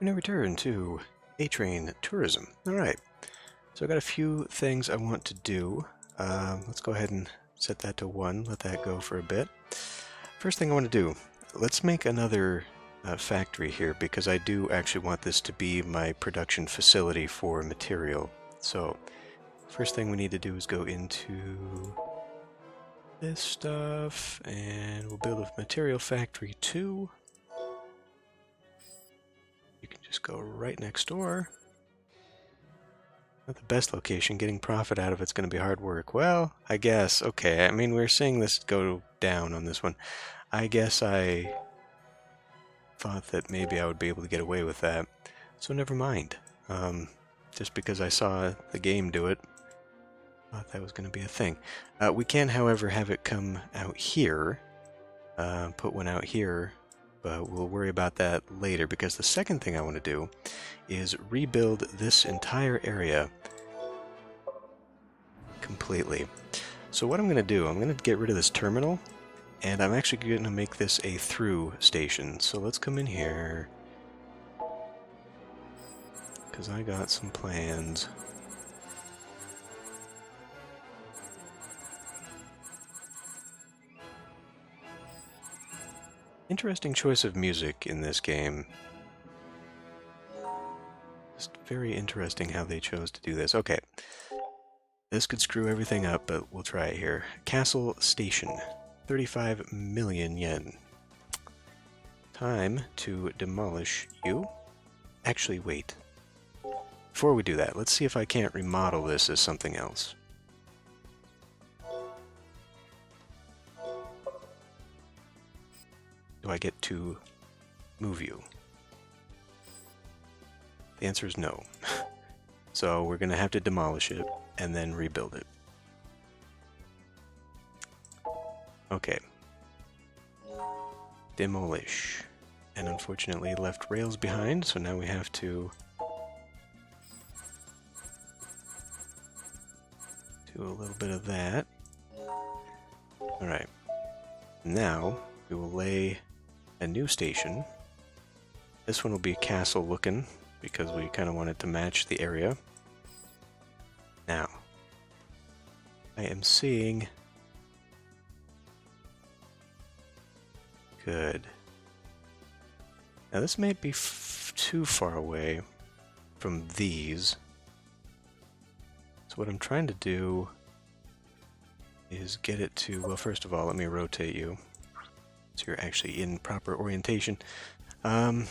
And a return to A-Train Tourism. Alright, so I got a few things I want to do. Let's go ahead and set that to 1, let that go for a bit. First thing I want to do, let's make another factory here, because I do actually want this to be my production facility for material. So, first thing we need to do is go into this stuff, and we'll build a material factory 2. You can just go right next door. Not the best location. Getting profit out of it's going to be hard work. Well, I guess. Okay, I mean, we're seeing this go down on this one. I guess I thought that maybe I would be able to get away with that. So never mind. Just because I saw the game do it, I thought that was going to be a thing. We can, however, have it come out here. Put one out here. But we'll worry about that later, because the second thing I want to do is rebuild this entire area completely. So what I'm going to do, I'm going to get rid of this terminal, and I'm actually going to make this a through station. So let's come in here, because I got some plans. Interesting choice of music in this game. Just very interesting how they chose to do this. Okay. This could screw everything up, but we'll try it here. Castle Station. 35 million yen. Time to demolish you. Actually, wait. Before we do that, let's see if I can't remodel this as something else. Do I get to move you? The answer is no. So we're going to have to demolish it and then rebuild it. Okay. Demolish. And unfortunately left rails behind, so now we have to do a little bit of that. Alright. Now we will lay a new station. This one will be castle looking, because we kind of want it to match the area. Now, I am seeing... Good. Now this may be too far away from these. So what I'm trying to do is get it to... Well, first of all, let me rotate you, so you're actually in proper orientation. Okay.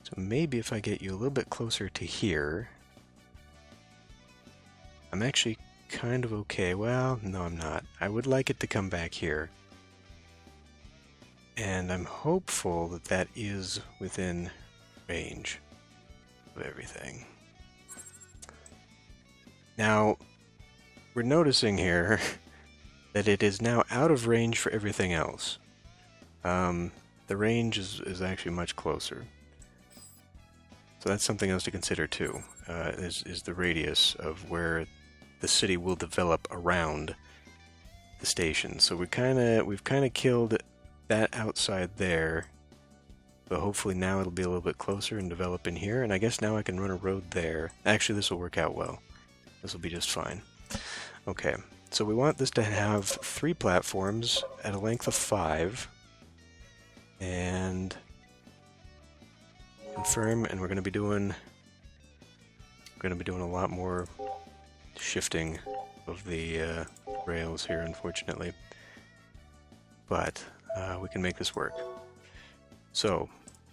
So maybe if I get you a little bit closer to here... I'm actually kind of okay. Well, no, I'm not. I would like it to come back here. And I'm hopeful that that is within range of everything. Now, we're noticing here that it is now out of range for everything else. The range is actually much closer. So that's something else to consider too, is the radius of where the city will develop around the station. So we've kind of killed that outside there, but hopefully now it'll be a little bit closer and develop in here, and I guess now I can run a road there. Actually, this will work out well. This will be just fine. Okay, so we want this to have 3 platforms at a length of 5, and confirm, and we're going to be doing a lot more shifting of the rails here, unfortunately, but we can make this work. So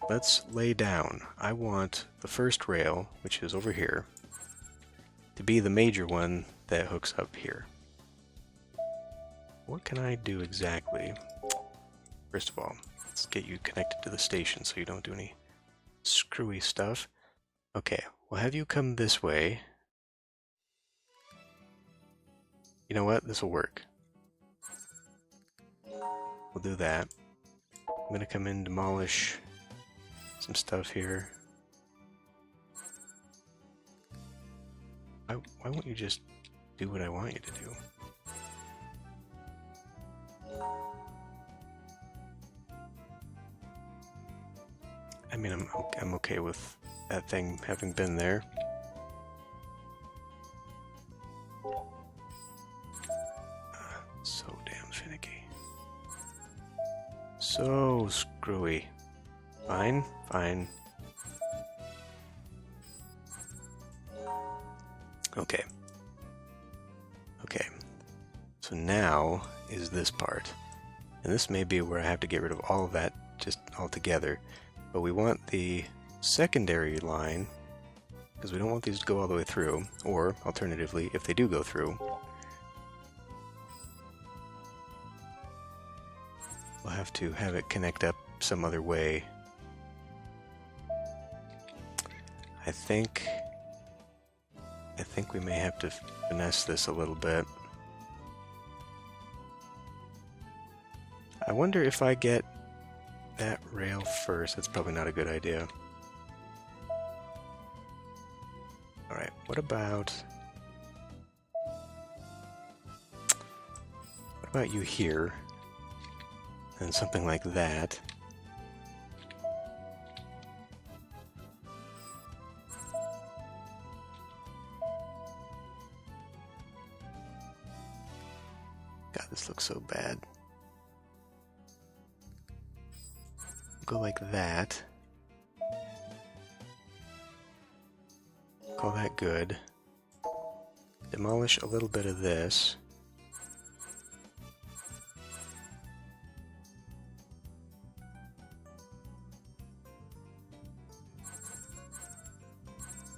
let's lay down. I want the first rail, which is over here, to be the major one that hooks up here. What can I do exactly? First of all, let's get you connected to the station so you don't do any screwy stuff. Okay, we'll have you come this way. You know what? This will work. We'll do that. I'm gonna come in, demolish some stuff here. Why won't you just do what I want you to do? I mean, I'm okay with that thing having been there. So damn finicky. So screwy. Fine, fine. Okay. Okay. So now is this part. And this may be where I have to get rid of all of that just altogether. But we want the secondary line, because we don't want these to go all the way through. Or, alternatively, if they do go through, we'll have to have it connect up some other way. I think we may have to finesse this a little bit. I wonder if I get that rail first. That's probably not a good idea. Alright, what about you here? And something like that. God, this looks so bad. Go like that. Call that good. Demolish a little bit of this.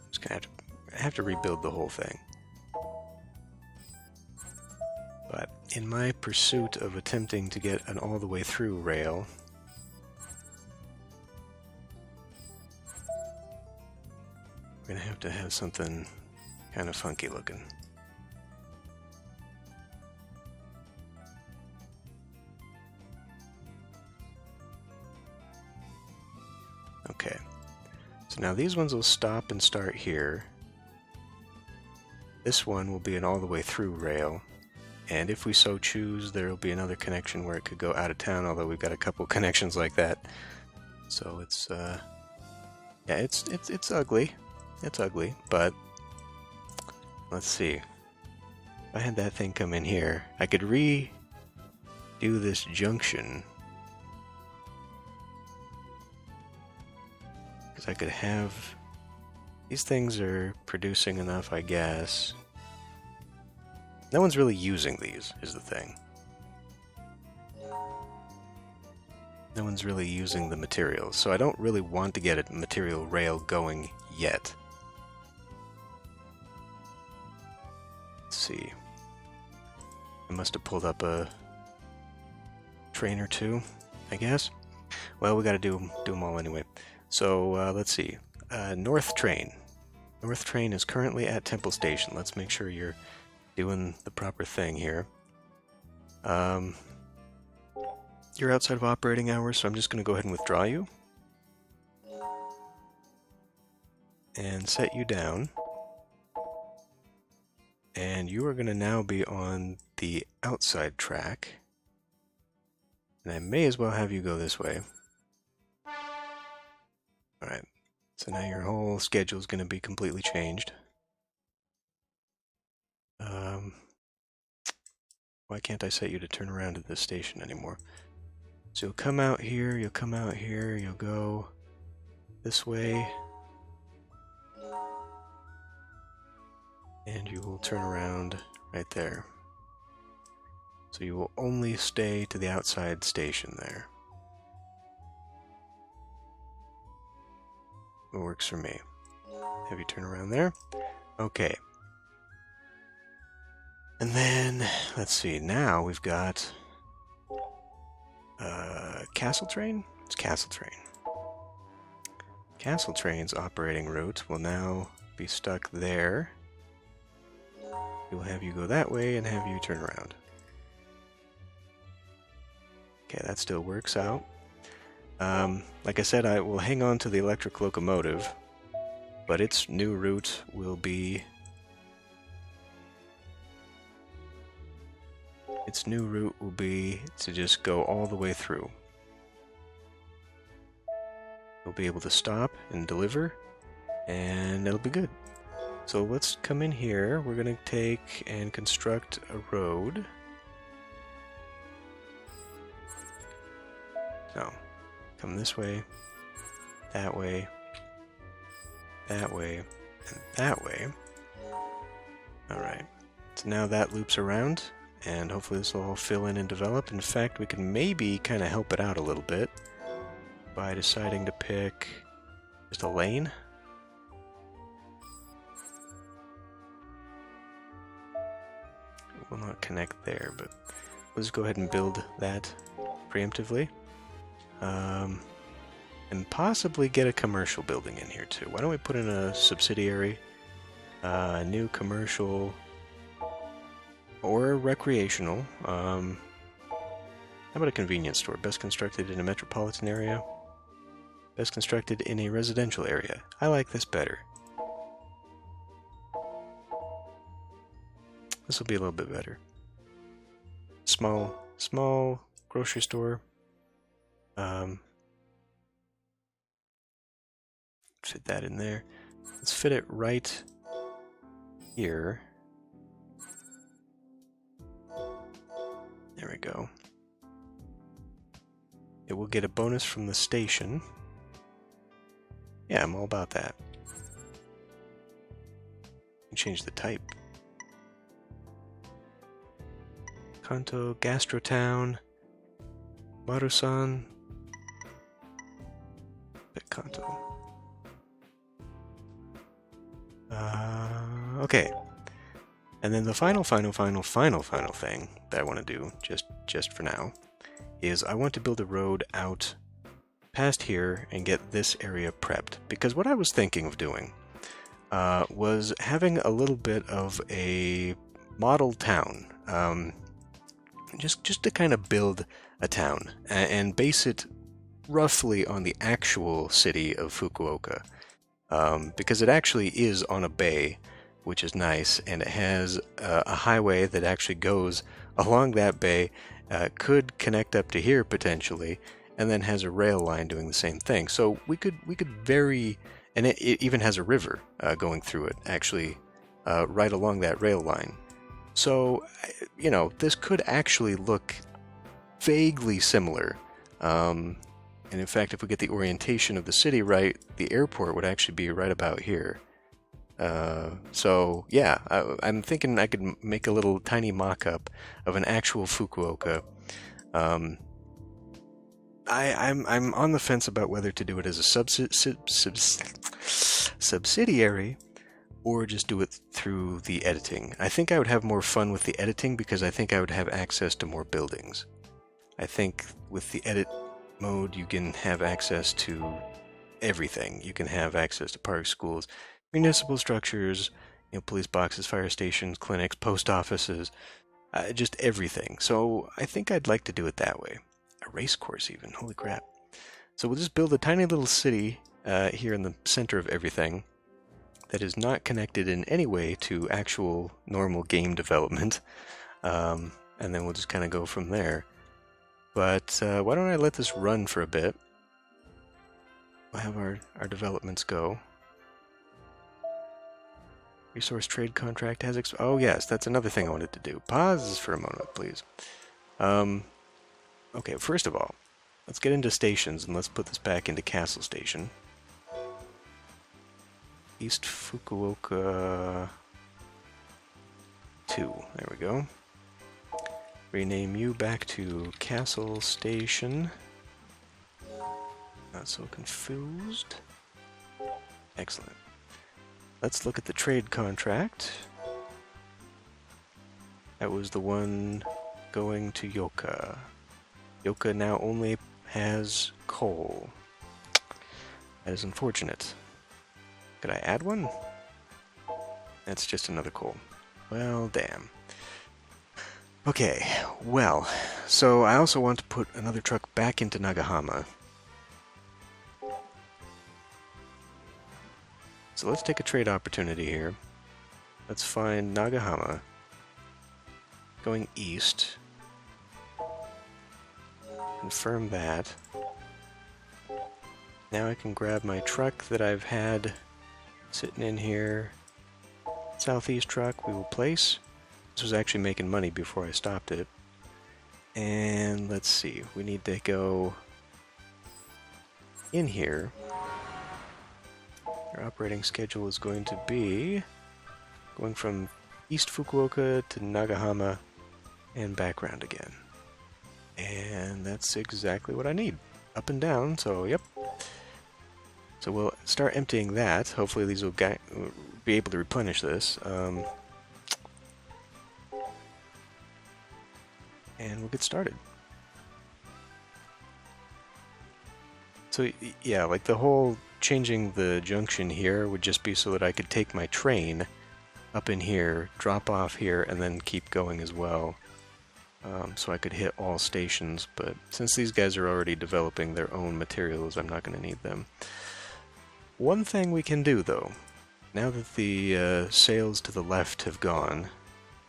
Just gonna have to rebuild the whole thing. But in my pursuit of attempting to get an all the way through rail, we're gonna have to have something kind of funky looking. Okay, so now these ones will stop and start here. This one will be an all the way through rail, and if we so choose, there will be another connection where it could go out of town, although we've got a couple connections like that. So it's yeah, it's ugly. It's ugly, but let's see. If I had that thing come in here, I could redo this junction. Because I could have... These things are producing enough, I guess. No one's really using these, is the thing. No one's really using the materials, so I don't really want to get a material rail going yet. Let's see. I must have pulled up a train or two, I guess. Well, we gotta do them all anyway. So, let's see. North Train. North Train is currently at Temple Station. Let's make sure you're doing the proper thing here. You're outside of operating hours, so I'm just going to go ahead and withdraw you. And set you down. And you are going to now be on the outside track. And I may as well have you go this way. Alright, so now your whole schedule is going to be completely changed. Why can't I set you to turn around at this station anymore? So you'll come out here, you'll come out here, you'll go this way. And you will turn around right there. So you will only stay to the outside station there. It works for me. Have you turn around there? Okay. And then, let's see, now we've got Castle Train? It's Castle Train. Castle Train's operating route will now be stuck there. We'll have you go that way and have you turn around. Okay, that still works out. Like I said, I will hang on to the electric locomotive, but its new route will be... to just go all the way through. We'll be able to stop and deliver, and it'll be good. So let's come in here. We're going to take and construct a road. So, come this way, that way, that way, and that way. Alright, so now that loops around, and hopefully this will all fill in and develop. In fact, we can maybe kind of help it out a little bit by deciding to pick just a lane. It will not connect there, but we'll just go ahead and build that preemptively. And possibly get a commercial building in here too. Why don't we put in a subsidiary, a new commercial, or recreational. How about a convenience store? Best constructed in a metropolitan area. Best constructed in a residential area. I like this better. This will be a little bit better. Small grocery store. Fit that in there. Let's fit it right here. There we go. It will get a bonus from the station. Yeah, I'm all about that. Change the type. Kanto, Gastrotown, Marusan, Kanto. Okay. And then the final thing that I want to do, just for now, is I want to build a road out past here and get this area prepped. Because what I was thinking of doing was having a little bit of a model town. Just to kind of build a town and base it roughly on the actual city of Fukuoka. Because it actually is on a bay, which is nice, and it has a highway that actually goes along that bay, could connect up to here potentially, and then has a rail line doing the same thing. So we could vary, and it even has a river going through it, actually, right along that rail line. So, you know, this could actually look vaguely similar. And in fact, if we get the orientation of the city right, the airport would actually be right about here. So, yeah, I'm thinking I could make a little tiny mock-up of an actual Fukuoka. I'm on the fence about whether to do it as a subsidiary or just do it through the editing. I think I would have more fun with the editing because I think I would have access to more buildings. I think with the edit mode, you can have access to everything. You can have access to parks, schools, municipal structures, you know, police boxes, fire stations, clinics, post offices, just everything. So I think I'd like to do it that way. A race course even, holy crap. So we'll just build a tiny little city here in the center of everything that is not connected in any way to actual normal game development. And then we'll just kind of go from there. But why don't I let this run for a bit? We'll have our developments go. Resource trade contract has oh yes, that's another thing I wanted to do. Pause for a moment, please. Okay, first of all, let's get into stations and let's put this back into Castle Station. East Fukuoka 2. There we go. Rename you back to Castle Station. Not so confused. Excellent. Let's look at the trade contract. That was the one going to Yoka. Yoka now only has coal. That is unfortunate. Could I add one? That's just another coal. Well, damn. Okay, well, so I also want to put another truck back into Nagahama. So let's take a trade opportunity here. Let's find Nagahama going east. Confirm that. now I can grab my truck that I've had sitting in here. Southeast truck we will place. This was actually making money before I stopped it. And let's see, we need to go in here. Our operating schedule is going to be going from East Fukuoka to Nagahama and back round again. And that's exactly what I need. Up and down, so yep. So we'll start emptying that. Hopefully these will be able to replenish this. And we'll get started. So yeah, like the whole changing the junction here would just be so that I could take my train up in here, drop off here, and then keep going as well. So I could hit all stations, but since these guys are already developing their own materials, I'm not going to need them. One thing we can do, though, now that the sails to the left have gone,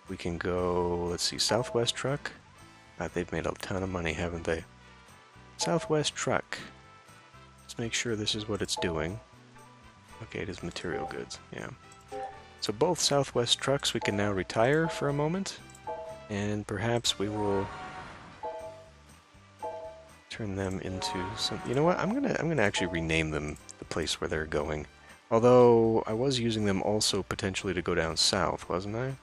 we can go, let's see, Southwest Truck. They've made a ton of money, haven't they? Southwest Truck. Let's make sure this is what it's doing. Okay, it is material goods, yeah. So both Southwest Trucks we can now retire for a moment. And perhaps we will turn them into some... You know what? I'm gonna actually rename them the place where they're going. Although I was using them also potentially to go down south, wasn't I?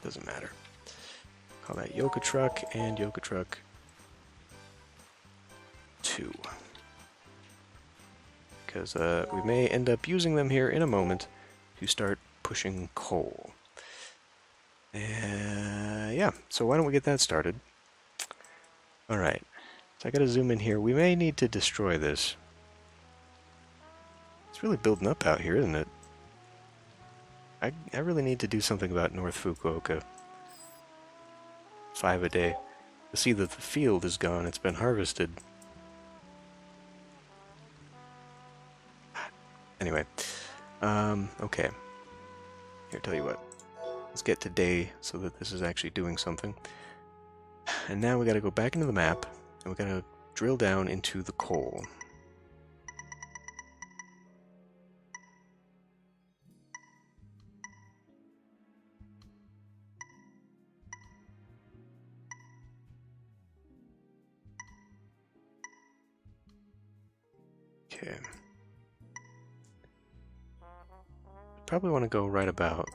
Doesn't matter. Call that Yoka Truck and Yoka Truck 2. Because we may end up using them here in a moment to start pushing coal. Yeah, so why don't we get that started? Alright, so I gotta zoom in here. We may need to destroy this. It's really building up out here, isn't it? I really need to do something about North Fukuoka. 5 a day. To see that the field is gone, it's been harvested. Anyway. Okay. Here, tell you what. Let's get to day so that this is actually doing something. And now we gotta go back into the map, and we gotta drill down into the coal. Okay. Probably want to go right about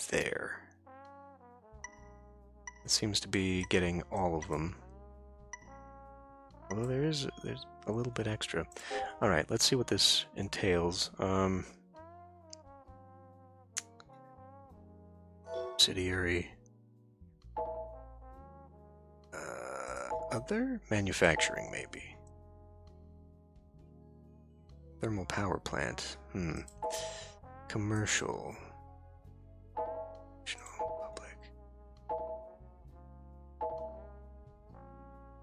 there. It seems to be getting all of them. Although there's a little bit extra. Alright, let's see what this entails. Subsidiary. Other? Manufacturing, maybe. Thermal power plant. Commercial. Public.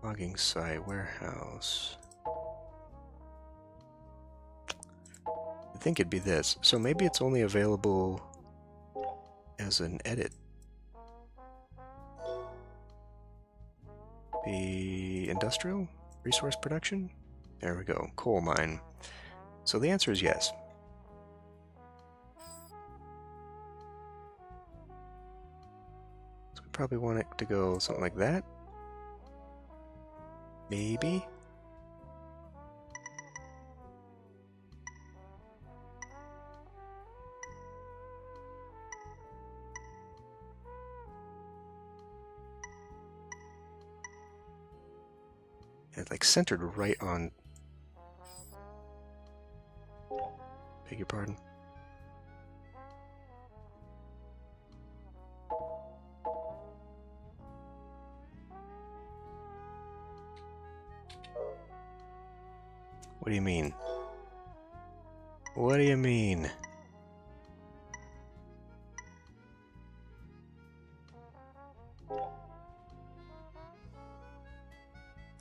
Logging site. Warehouse. I think it'd be this. So maybe it's only available as an edit. The industrial? Resource production? There we go. Coal mine. So the answer is yes. So we probably want it to go something like that. Maybe. It's like centered right on... Beg your pardon. What do you mean? What do you mean?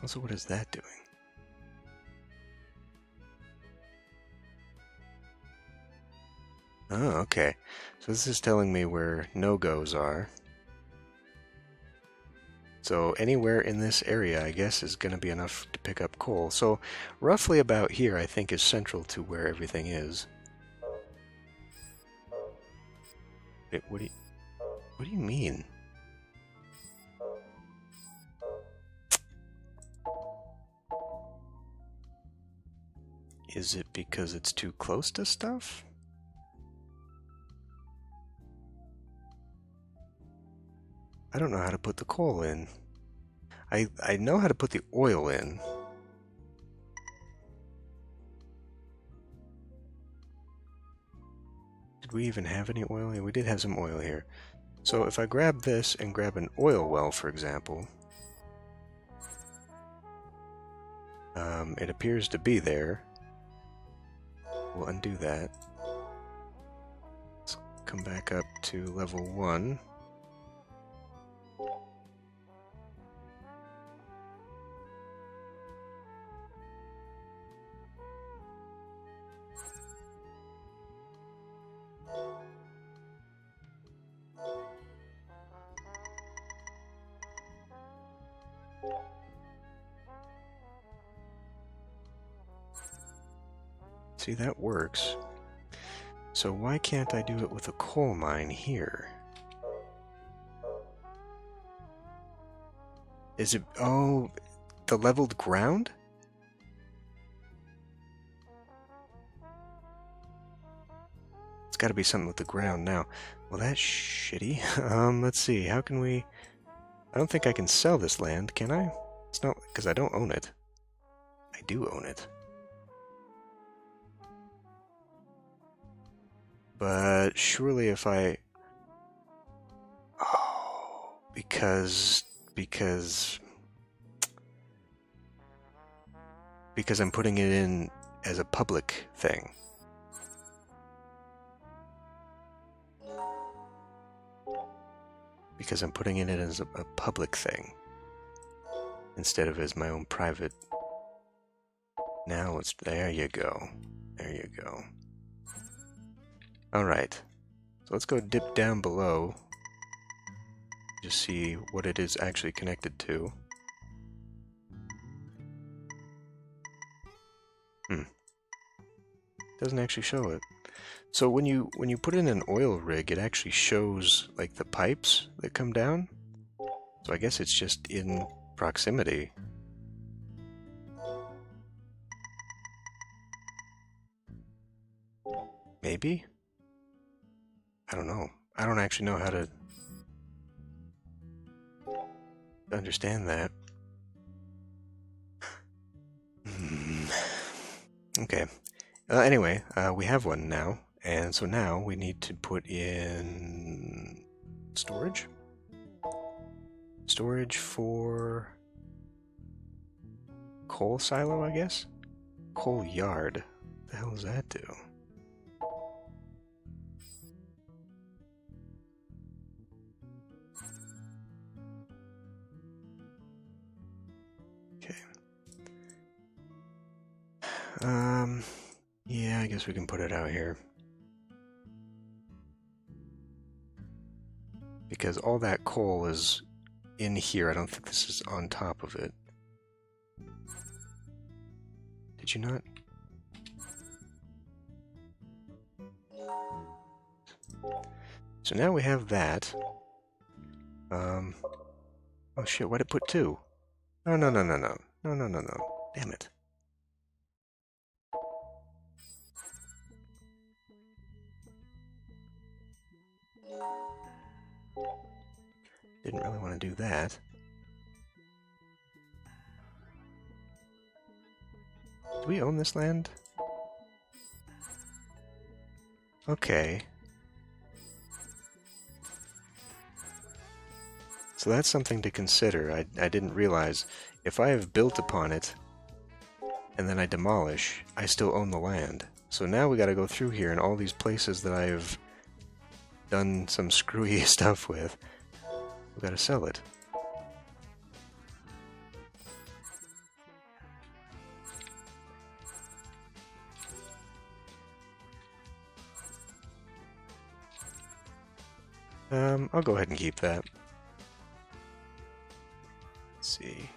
Also, what is that doing? Oh, okay. So this is telling me where no-goes are. So anywhere in this area, I guess, is going to be enough to pick up coal. So roughly about here, I think, is central to where everything is. Wait, what do you mean? Is it because it's too close to stuff? I don't know how to put the coal in. I know how to put the oil in. Did we even have any oil? Yeah, we did have some oil here. So if I grab this and grab an oil well, for example, it appears to be there. We'll undo that. Let's come back up to level 1. See, that works. So why can't I do it with a coal mine here? Is it... oh, the leveled ground? It's got to be something with the ground now. Well, that's shitty. Let's see. How can we... I don't think I can sell this land, can I? It's not... because I don't own it. I do own it. But surely if I... oh, because I'm putting it in as a public thing. Because I'm putting it in as a public thing instead of as my own private. Now it's... there you go. There you go. Alright, so let's go dip down below, just see what it is actually connected to. Doesn't actually show it. So when you put in an oil rig, it actually shows like the pipes that come down. So I guess it's just in proximity. Maybe? I don't know. I don't actually know how to understand that. Okay. Anyway, we have one now, and so now we need to put in storage. Storage for coal silo, I guess? Coal yard. What the hell does that do? Yeah, I guess we can put it out here. Because all that coal is in here. I don't think this is on top of it. Did you not? So now we have that. Oh shit, why'd it put 2? No, no, no, no, no. No, no, no, no. Damn it. Didn't really want to do that. Do we own this land? Okay. So that's something to consider. I didn't realize. If I have built upon it, and then I demolish, I still own the land. So now we gotta go through here and all these places that I've done some screwy stuff with. We gotta sell it. I'll go ahead and keep that. Let's see.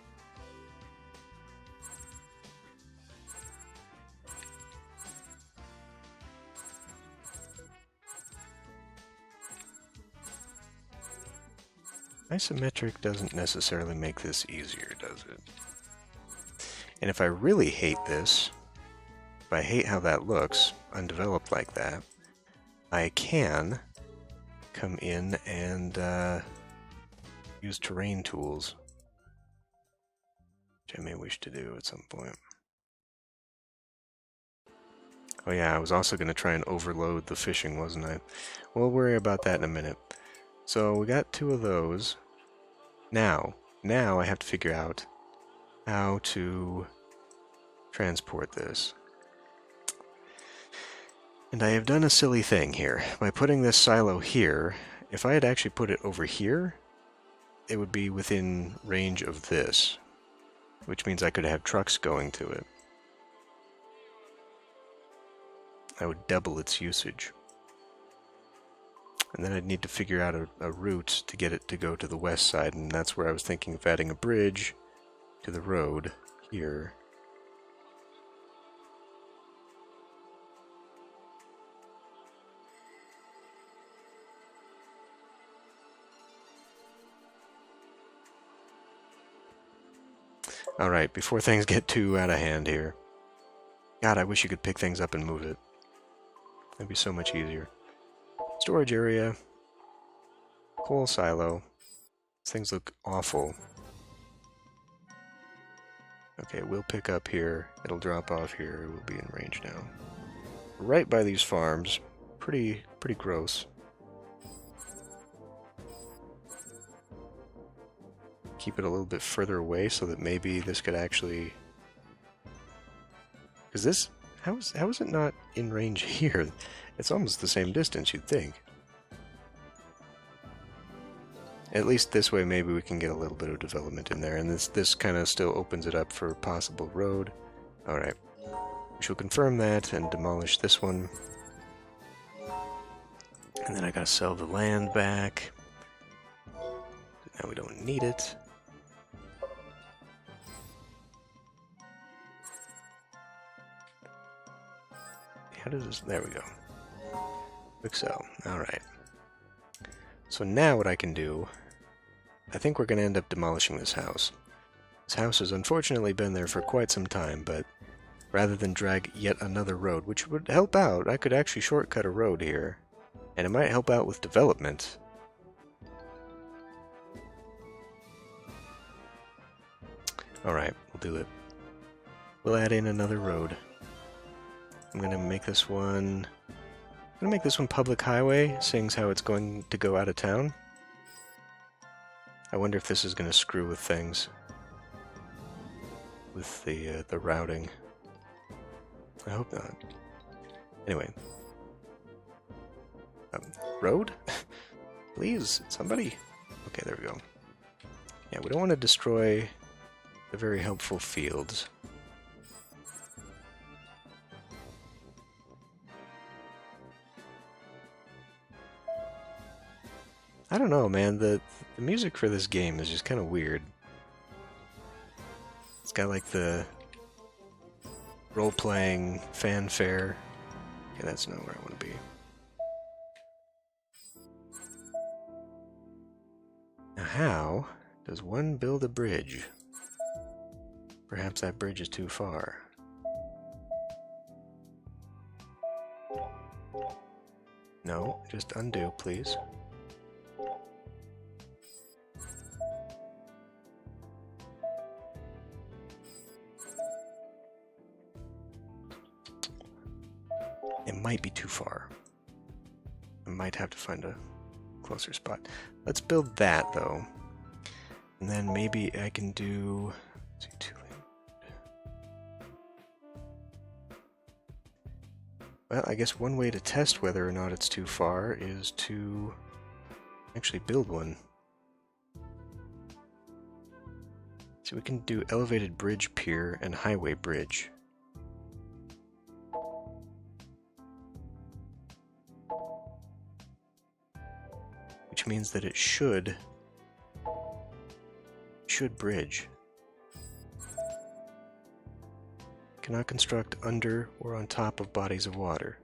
Isometric doesn't necessarily make this easier, does it? And if I really hate this, if I hate how that looks, undeveloped like that, I can come in and use terrain tools, which I may wish to do at some point. Oh yeah, I was also going to try and overload the fishing, wasn't I? We'll worry about that in a minute. So we got 2 of those. Now I have to figure out how to transport this. And I have done a silly thing here. By putting this silo here, if I had actually put it over here, it would be within range of this, which means I could have trucks going to it. I would double its usage. And then I'd need to figure out a route to get it to go to the west side, and that's where I was thinking of adding a bridge to the road here. Alright, before things get too out of hand here. God, I wish you could pick things up and move it. That'd be so much easier. Storage area. Coal silo. These things look awful. Okay, we'll pick up here. It'll drop off here. We'll be in range now. Right by these farms. Pretty gross. Keep it a little bit further away so that maybe this could actually... Because this... How is it not in range here? It's almost the same distance, you'd think. At least this way maybe we can get a little bit of development in there, and this kind of still opens it up for a possible road. Alright. We shall confirm that and demolish this one. And then I gotta sell the land back. Now we don't need it. How does this... There we go. Quick sell. Alright. So now what I can do... I think we're going to end up demolishing this house. This house has unfortunately been there for quite some time, but rather than drag yet another road, which would help out, I could actually shortcut a road here. And it might help out with development. Alright, we'll do it. We'll add in another road. I'm gonna make this one... public highway, seeing as how it's going to go out of town. I wonder if this is gonna screw with things. With the routing. I hope not. Anyway. Road? Please, somebody? Okay, there we go. Yeah, we don't want to destroy the very helpful fields. I don't know, man. The music for this game is just kind of weird. It's got like the role-playing fanfare. Okay, that's not where I want to be. Now how does one build a bridge? Perhaps that bridge is too far. No, just undo, please. It might be too far. I might have to find a closer spot. Let's build that, though. And then maybe I can do... Let's see, well, I guess one way to test whether or not it's too far is to actually build one. So we can do elevated bridge pier and highway bridge. Which means that it should should bridge? Cannot construct under or on top of bodies of water.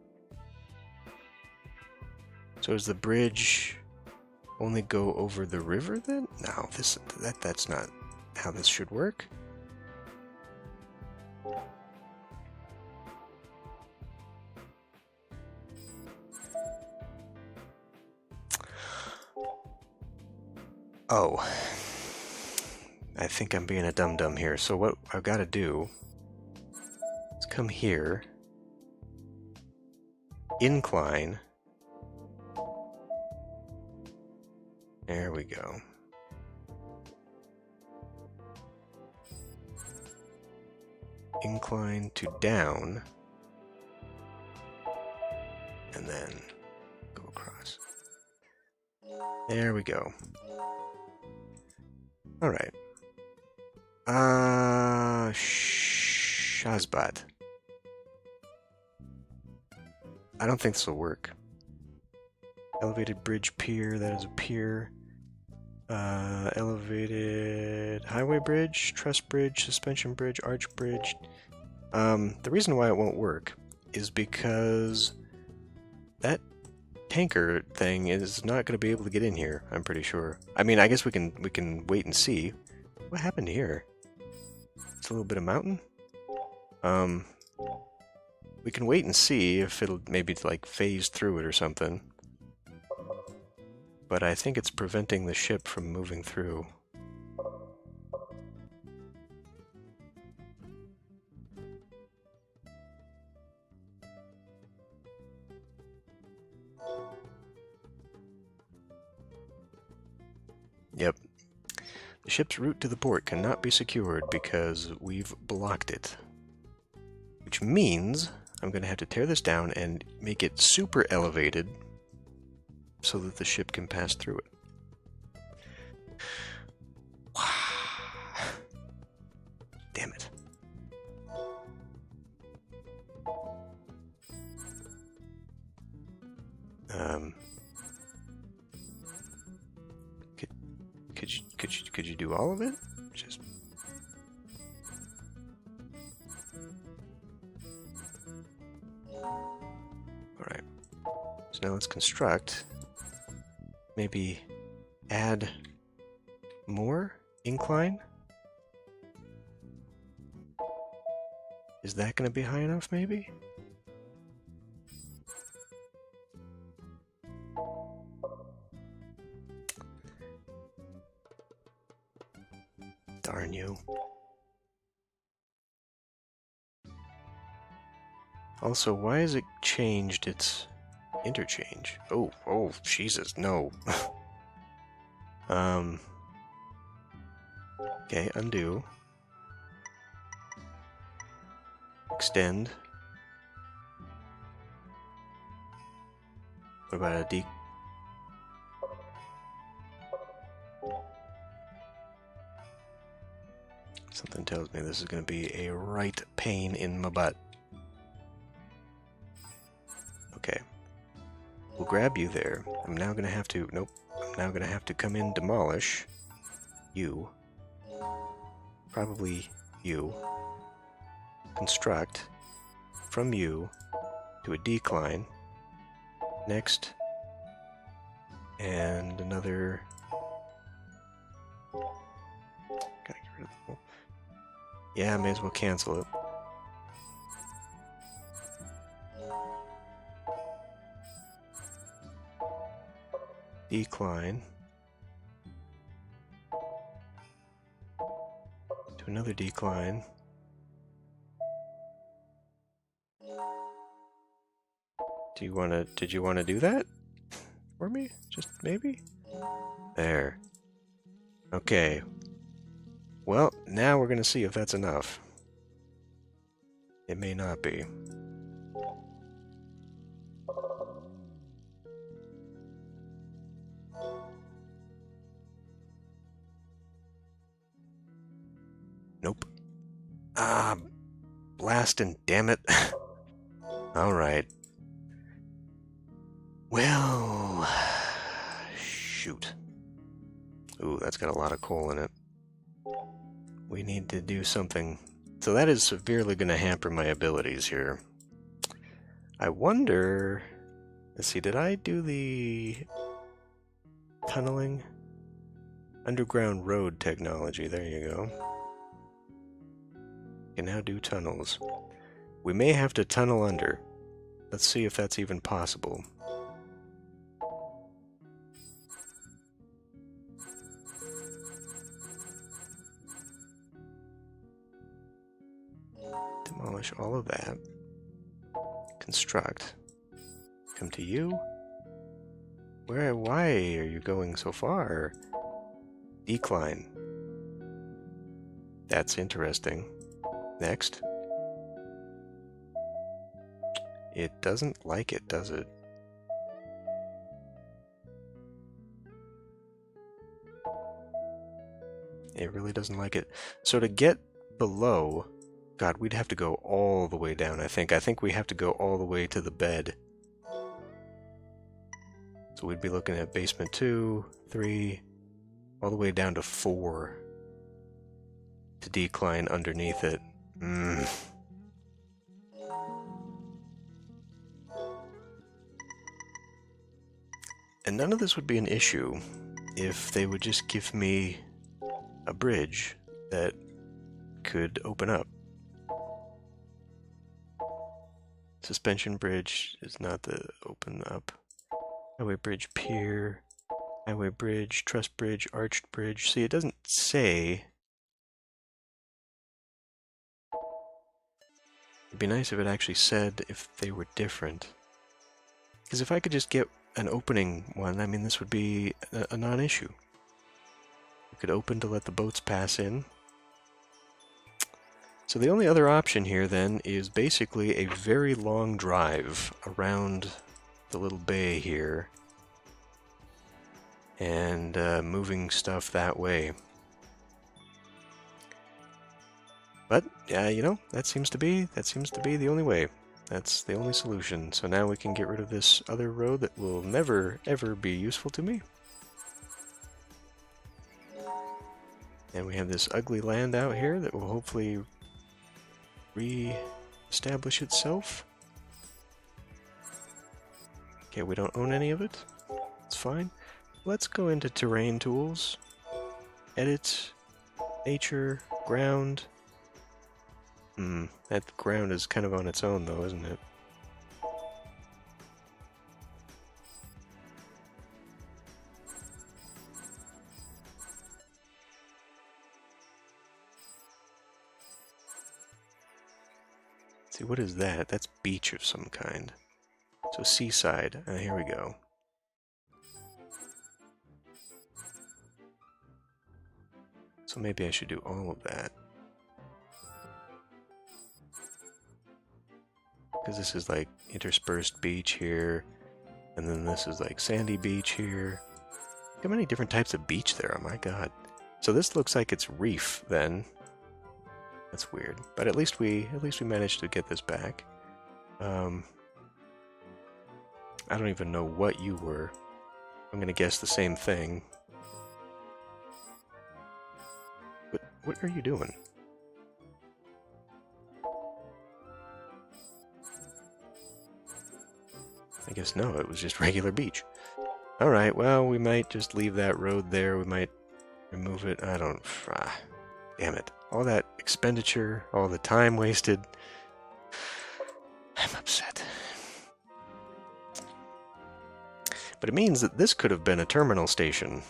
So does the bridge only go over the river then? No, that's not how this should work. Oh, I think I'm being a dum-dum here. So what I've got to do is come here, incline. There we go. Incline to down, and then go across. There we go. All right. Shazbot. I don't think this will work. Elevated bridge pier, that is a pier. Elevated highway bridge, truss bridge, suspension bridge, arch bridge. The reason why it won't work is because that tanker thing is not going to be able to get in here, I'm pretty sure. I mean, I guess we can wait and see. What happened here? It's a little bit of mountain? We can wait and see if it'll maybe like phase through it or something. But I think it's preventing the ship from moving through. Yep. The ship's route to the port cannot be secured because we've blocked it. Which means I'm going to have to tear this down and make it super elevated so that the ship can pass through it. Damn it. Could you do all of it? Just all right. So now let's construct. Maybe add more incline? Is that going to be high enough, maybe? Darn you. Also, why has it changed its interchange? Oh, Jesus, no. Okay, undo. Extend. What about a Something tells me this is going to be a right pain in my butt. Okay. We'll grab you there. I'm now going to have to... Nope. I'm now going to have to come in, demolish you. Probably you. Construct from you to a decline. Next. And another... Gotta get rid of the... Yeah, I may as well cancel it. Decline. To another decline. Did you want to do that for me? Just maybe? There. Okay. Well, now we're going to see if that's enough. It may not be. Nope. Ah, blasting, damn it. Alright. Well, shoot. Ooh, that's got a lot of coal in it. we need to do something. So that is severely going to hamper my abilities here. I wonder... Let's see, did I do the tunneling? Underground road technology, there you go. Can now do tunnels. We may have to tunnel under. Let's see if that's even possible. Demolish all of that. Construct. Come to you. Why are you going so far? Decline. That's interesting. Next. It doesn't like it, does it? It really doesn't like it. So to get below, God, we'd have to go all the way down, I think. I think we have to go all the way to the bed. So we'd be looking at basement 2, 3, all the way down to 4 to decline underneath it. And none of this would be an issue if they would just give me a bridge that could open up. Suspension bridge is not the open up. Highway bridge, pier, highway bridge, truss bridge, arched bridge. See, it doesn't say. It'd be nice if it actually said if they were different. Because if I could just get an opening one, I mean, this would be a non-issue. You could open to let the boats pass in. So the only other option here, then, is basically a very long drive around the little bay here and moving stuff that way. But yeah, you know, that seems to be the only way. That's the only solution. So now we can get rid of this other road that will never ever be useful to me. And we have this ugly land out here that will hopefully re-establish itself. Okay, we don't own any of it. It's fine. Let's go into terrain tools. Edit. Nature. Ground. That ground is kind of on its own though, isn't it? See, what is that? That's beach of some kind. So seaside. Here we go. So maybe I should do all of that. Because this is like interspersed beach here, and then this is like sandy beach here. Look how many different types of beach there are, my god. So this looks like it's reef then. That's weird. But at least we managed to get this back. I don't even know what you were. I'm gonna guess the same thing. But what are you doing? I guess no, it was just regular beach. Alright, well, we might just leave that road there. We might remove it. I don't... damn it. All that expenditure, all the time wasted. I'm upset. But it means that this could have been a terminal station.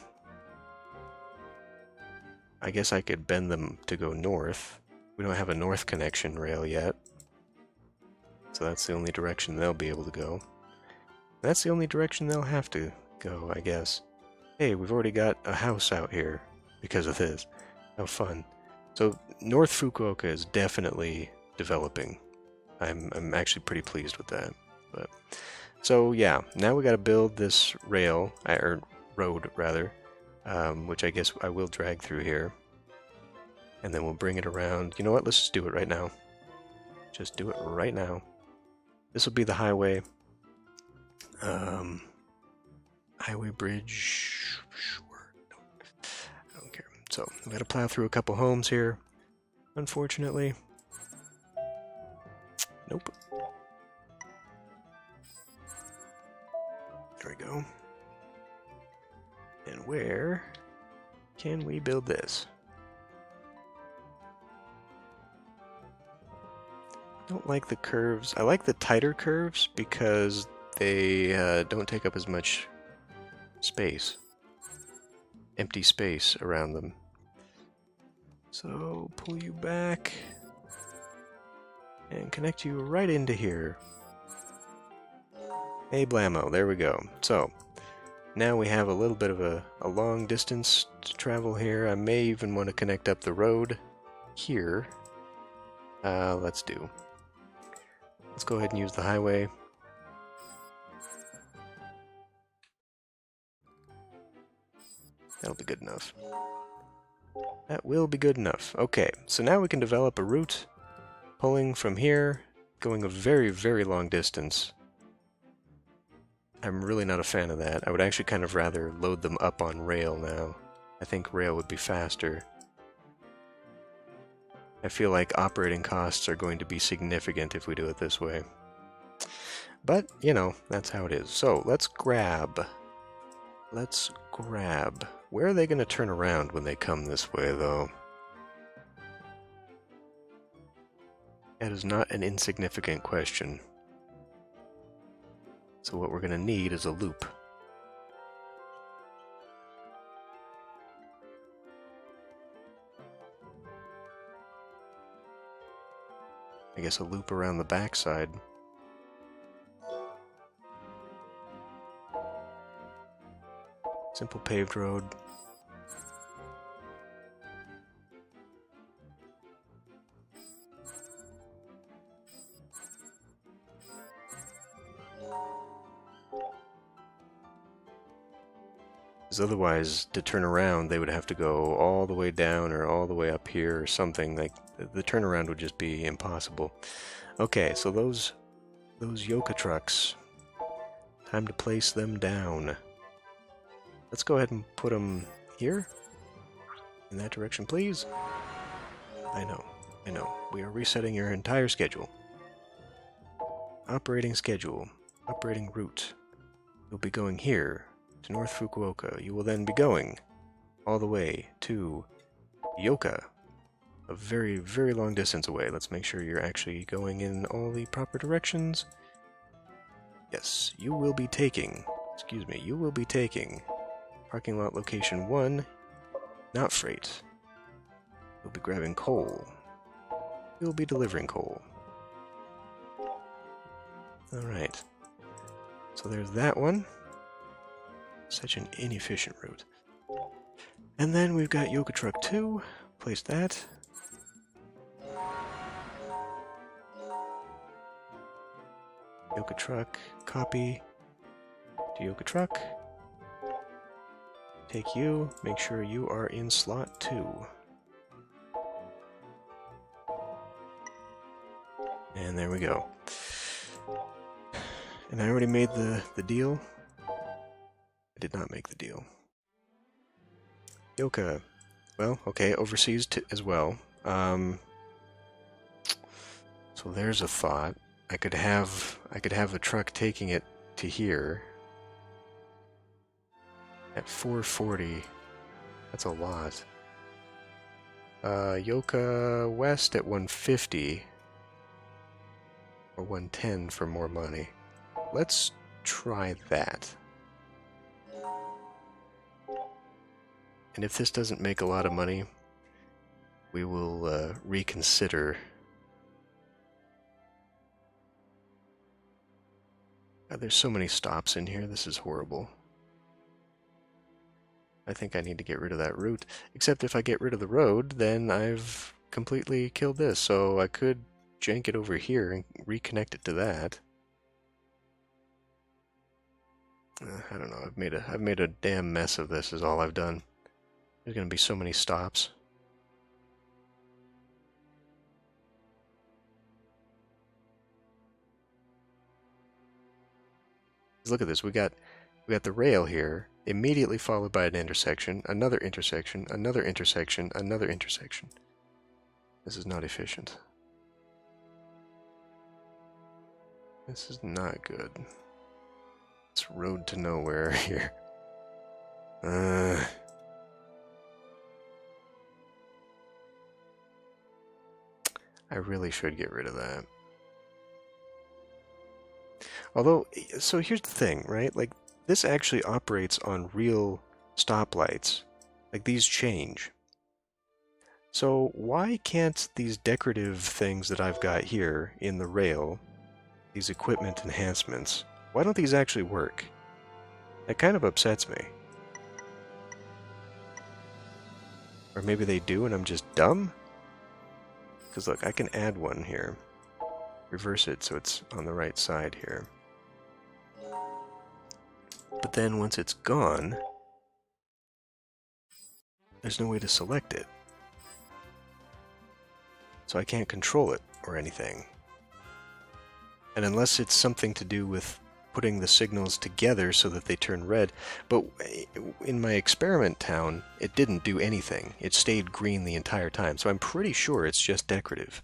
I guess I could bend them to go north. We don't have a north connection rail yet. So that's the only direction they'll be able to go. That's the only direction they'll have to go, I guess. Hey, we've already got a house out here because of this. How fun. So North Fukuoka is definitely developing. I'm actually pretty pleased with that. But so yeah, now we got to build this rail, or road rather, which I guess I will drag through here. And then we'll bring it around. You know what? Let's just do it right now. Just do it right now. This will be the highway. Highway bridge. Sure. I don't care. So we got to plow through a couple homes here. unfortunately. Nope. There we go. And where can we build this? I don't like the curves. I like the tighter curves because they don't take up as much space. Empty space around them. So pull you back and connect you right into here. Hey blammo, there we go. So now we have a little bit of a long distance to travel here. I may even want to connect up the road here. Let's go ahead and use the highway. That'll be good enough. That will be good enough. Okay, so now we can develop a route pulling from here, going a very, very long distance. I'm really not a fan of that. I would actually kind of rather load them up on rail now. I think rail would be faster. I feel like operating costs are going to be significant if we do it this way. But, you know, that's how it is. So, let's grab. Where are they going to turn around when they come this way, though? That is not an insignificant question. So what we're going to need is a loop. I guess a loop around the backside. Simple paved road. Because otherwise, to turn around, they would have to go all the way down or all the way up here or something. Like, the turnaround would just be impossible. Okay, so those Yoka trucks, time to place them down. Let's go ahead and put them here. In that direction, please. I know. We are resetting your entire schedule. Operating schedule. Operating route. You'll be going here to North Fukuoka. You will then be going all the way to Yoka. A very, very long distance away. Let's make sure you're actually going in all the proper directions. Yes, you will be taking parking lot location 1, not freight. You'll be grabbing coal. You'll be delivering coal. Alright. So there's that one. Such an inefficient route. And then we've got Yoka Truck 2. Place that. Yoka Truck, copy to Yoka Truck. Take you, make sure you are in slot 2. And there we go. And I already made the deal. I did not make the deal. Yoka. Well, okay, overseas as well. So there's a thought. I could have a truck taking it to here at 440. That's a lot. Yoka West at 150 or 110 for more money. Let's try that. And if this doesn't make a lot of money, we will reconsider. God, there's so many stops in here. This is horrible. I think I need to get rid of that route. Except if I get rid of the road, then I've completely killed this. So I could jank it over here and reconnect it to that. I don't know. I've made a damn mess of this. Is all I've done. There's going to be so many stops. Look at this. We got the rail here, immediately followed by an intersection, another intersection, another intersection, another intersection. This is not efficient. This is not good. It's road to nowhere here. I really should get rid of that. Although, so here's the thing, right? Like, this actually operates on real stoplights. Like, these change. So why can't these decorative things that I've got here in the rail, these equipment enhancements, why don't these actually work? That kind of upsets me. Or maybe they do and I'm just dumb? Because look, I can add one here. Reverse it so it's on the right side here. But then once it's gone, there's no way to select it. So I can't control it or anything. And unless it's something to do with putting the signals together so that they turn red, but in my experiment town, it didn't do anything. It stayed green the entire time, so I'm pretty sure it's just decorative.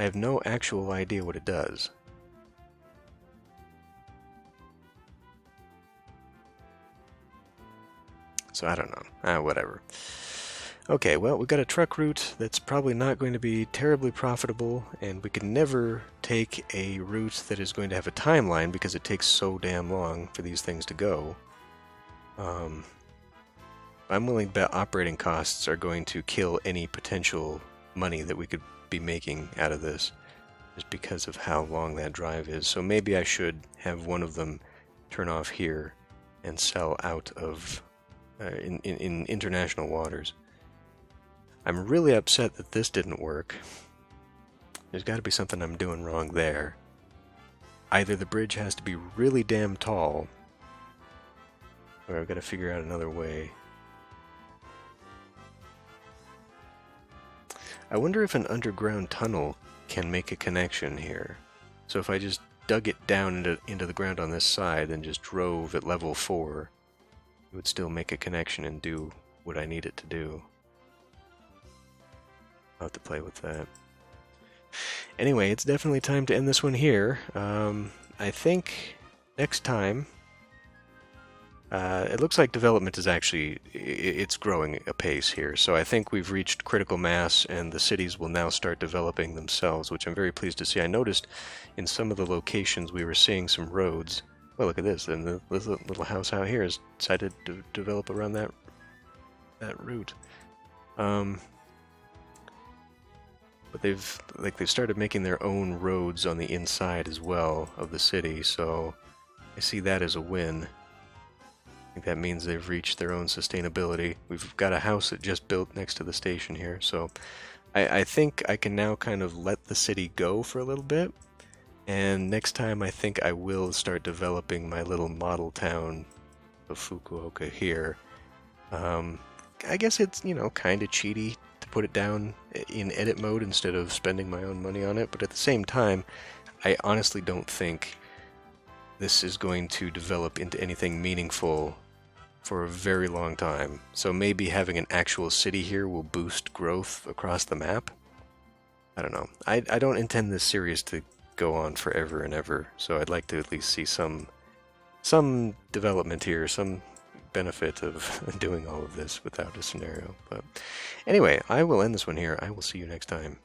I have no actual idea what it does. So I don't know. Whatever. Okay, well, we've got a truck route that's probably not going to be terribly profitable, and we can never take a route that is going to have a timeline because it takes so damn long for these things to go. I'm willing to bet operating costs are going to kill any potential money that we could be making out of this, just because of how long that drive is. So maybe I should have one of them turn off here and sell out of in international waters. I'm really upset that this didn't work. There's got to be something I'm doing wrong there. Either the bridge has to be really damn tall, or I've got to figure out another way. I wonder if an underground tunnel can make a connection here. So if I just dug it down into the ground on this side and just drove at level 4, it would still make a connection and do what I need it to do. I'll have to play with that. Anyway, it's definitely time to end this one here. I think next time, it looks like development is actually, it's growing apace here. So I think we've reached critical mass and the cities will now start developing themselves, which I'm very pleased to see. I noticed in some of the locations we were seeing some roads. Well, look at this, and this little house out here has decided to develop around that route. But they've started making their own roads on the inside as well of the city, so I see that as a win. I think that means they've reached their own sustainability. We've got a house that just built next to the station here, so I think I can now kind of let the city go for a little bit, and next time I think I will start developing my little model town of Fukuoka here. I guess it's, you know, kind of cheaty to put it down in edit mode instead of spending my own money on it, but at the same time, I honestly don't think this is going to develop into anything meaningful for a very long time. So maybe having an actual city here will boost growth across the map? I don't know. I don't intend this series to go on forever and ever, so I'd like to at least see some development here, some benefit of doing all of this without a scenario. But anyway, I will end this one here. I will see you next time.